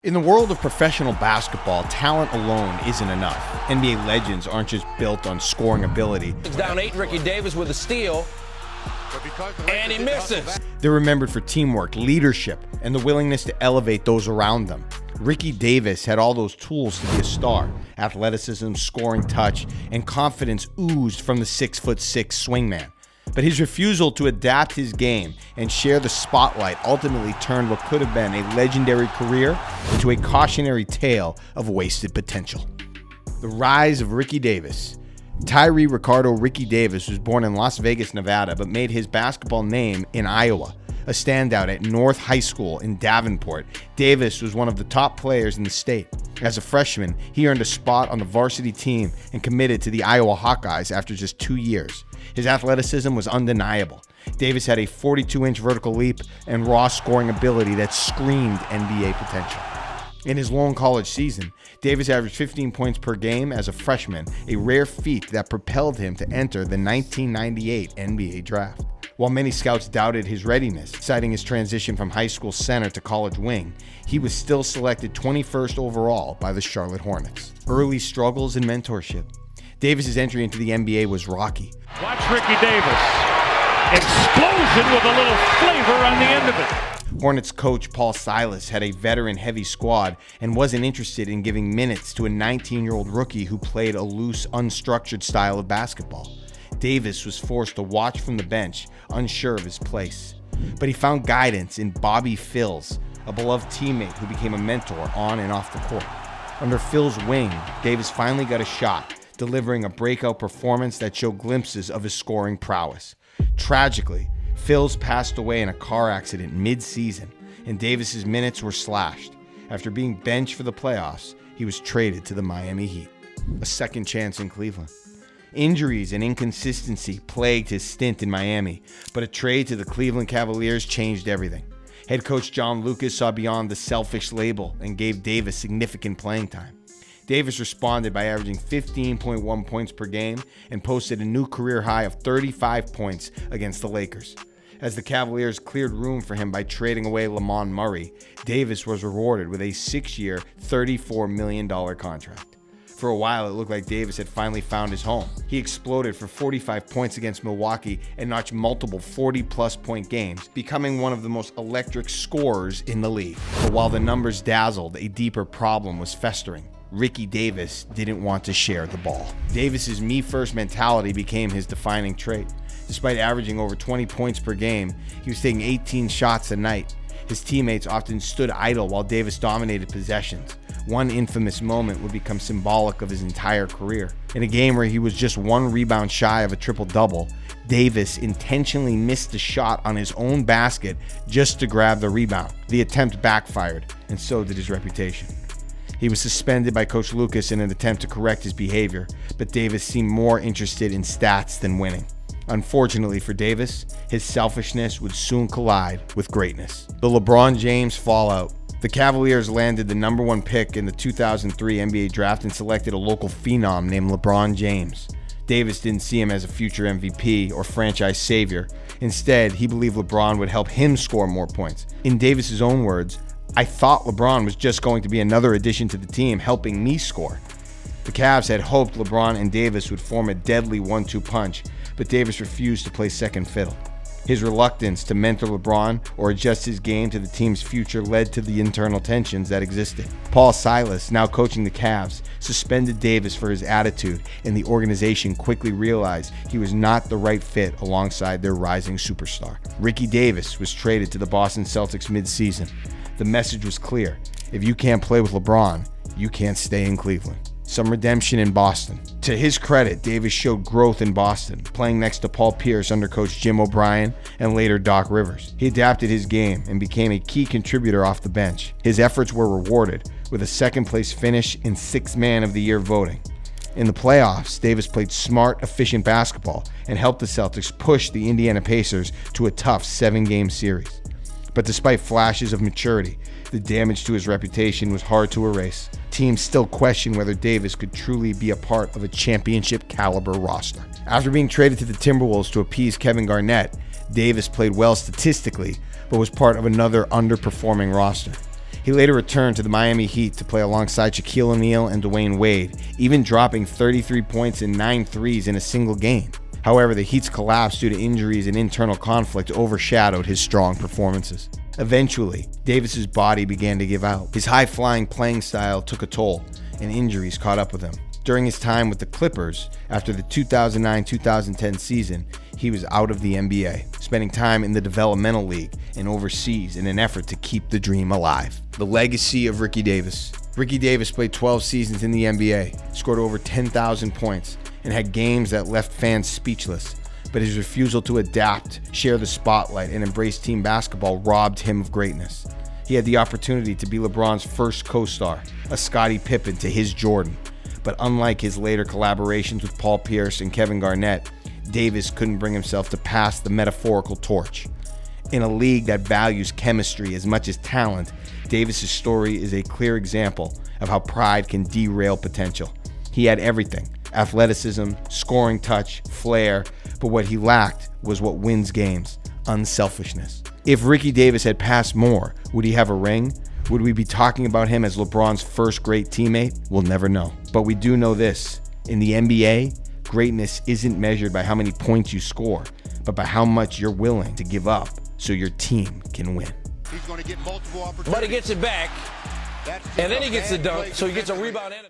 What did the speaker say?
In the world of professional basketball, talent alone isn't enough. NBA legends aren't just built on scoring ability. It's down 8, Ricky Davis with a steal, and he misses. They're remembered for teamwork, leadership, and the willingness to elevate those around them. Ricky Davis had all those tools to be a star. Athleticism, scoring touch, and confidence oozed from the 6'6" swingman. But his refusal to adapt his game and share the spotlight ultimately turned what could have been a legendary career into a cautionary tale of wasted potential. The rise of Ricky Davis. Tyree Ricardo Ricky Davis was born in Las Vegas, Nevada, but made his basketball name in Iowa. A standout at North High School in Davenport, Davis was one of the top players in the state. As a freshman, he earned a spot on the varsity team and committed to the Iowa Hawkeyes after just 2 years. His athleticism was undeniable. Davis had a 42-inch vertical leap and raw scoring ability that screamed NBA potential. In his lone college season, Davis averaged 15 points per game as a freshman, a rare feat that propelled him to enter the 1998 NBA draft. While many scouts doubted his readiness, citing his transition from high school center to college wing, he was still selected 21st overall by the Charlotte Hornets. Early struggles and mentorship. Davis's entry into the NBA was rocky. Watch Ricky Davis. Explosion with a little flavor on the end of it. Hornets coach Paul Silas had a veteran-heavy squad and wasn't interested in giving minutes to a 19-year-old rookie who played a loose, unstructured style of basketball. Davis was forced to watch from the bench, unsure of his place. But he found guidance in Bobby Phills, a beloved teammate who became a mentor on and off the court. Under Phil's wing, Davis finally got a shot, delivering a breakout performance that showed glimpses of his scoring prowess. Tragically, Phil's passed away in a car accident mid-season, and Davis's minutes were slashed. After being benched for the playoffs, he was traded to the Miami Heat. A second chance in Cleveland. Injuries and inconsistency plagued his stint in Miami, but a trade to the Cleveland Cavaliers changed everything. Head coach John Lucas saw beyond the selfish label and gave Davis significant playing time. Davis responded by averaging 15.1 points per game and posted a new career high of 35 points against the Lakers. As the Cavaliers cleared room for him by trading away Lamont Murray, Davis was rewarded with a 6-year, $34 million contract. For a while, it looked like Davis had finally found his home. He exploded for 45 points against Milwaukee and notched multiple 40-plus point games, becoming one of the most electric scorers in the league. But while the numbers dazzled, a deeper problem was festering. Ricky Davis didn't want to share the ball. Davis's me-first mentality became his defining trait. Despite averaging over 20 points per game, he was taking 18 shots a night. His teammates often stood idle while Davis dominated possessions. One infamous moment would become symbolic of his entire career. In a game where he was just one rebound shy of a triple-double, Davis intentionally missed a shot on his own basket just to grab the rebound. The attempt backfired, and so did his reputation. He was suspended by Coach Lucas in an attempt to correct his behavior, but Davis seemed more interested in stats than winning. Unfortunately for Davis, his selfishness would soon collide with greatness. The LeBron James fallout. The Cavaliers landed the number 1 pick in the 2003 NBA draft and selected a local phenom named LeBron James. Davis didn't see him as a future MVP or franchise savior. Instead, he believed LeBron would help him score more points. In Davis's own words, "I thought LeBron was just going to be another addition to the team helping me score." The Cavs had hoped LeBron and Davis would form a deadly 1-2 punch, but Davis refused to play second fiddle. His reluctance to mentor LeBron or adjust his game to the team's future led to the internal tensions that existed. Paul Silas, now coaching the Cavs, suspended Davis for his attitude, and the organization quickly realized he was not the right fit alongside their rising superstar. Ricky Davis was traded to the Boston Celtics mid-season. The message was clear: if you can't play with LeBron, you can't stay in Cleveland. Some redemption in Boston. To his credit, Davis showed growth in Boston, playing next to Paul Pierce under coach Jim O'Brien and later Doc Rivers. He adapted his game and became a key contributor off the bench. His efforts were rewarded with a second-place finish in Sixth Man of the Year voting. In the playoffs, Davis played smart, efficient basketball and helped the Celtics push the Indiana Pacers to a tough 7-game series. But despite flashes of maturity, the damage to his reputation was hard to erase. Teams still question whether Davis could truly be a part of a championship-caliber roster. After being traded to the Timberwolves to appease Kevin Garnett, Davis played well statistically, but was part of another underperforming roster. He later returned to the Miami Heat to play alongside Shaquille O'Neal and Dwayne Wade, even dropping 33 points and 9 threes in a single game. However, the Heat's collapse due to injuries and internal conflict overshadowed his strong performances. Eventually, Davis's body began to give out. His high-flying playing style took a toll, and injuries caught up with him. During his time with the Clippers, after the 2009-2010 season, he was out of the NBA, spending time in the developmental league and overseas in an effort to keep the dream alive. The legacy of Ricky Davis. Ricky Davis played 12 seasons in the NBA, scored over 10,000 points, and had games that left fans speechless. But his refusal to adapt, share the spotlight, and embrace team basketball robbed him of greatness. He had the opportunity to be LeBron's first co-star, a Scottie Pippen to his Jordan. But unlike his later collaborations with Paul Pierce and Kevin Garnett, Davis couldn't bring himself to pass the metaphorical torch. In a league that values chemistry as much as talent, Davis's story is a clear example of how pride can derail potential. He had everything: athleticism, scoring touch, flair, but what he lacked was what wins games: unselfishness. If Ricky Davis had passed more, would he have a ring? Would we be talking about him as LeBron's first great teammate? We'll never know. But we do know this: in the NBA, greatness isn't measured by how many points you score, but by how much you're willing to give up so your team can win. But he gets it back, and then he gets the dunk, so he gets a rebound and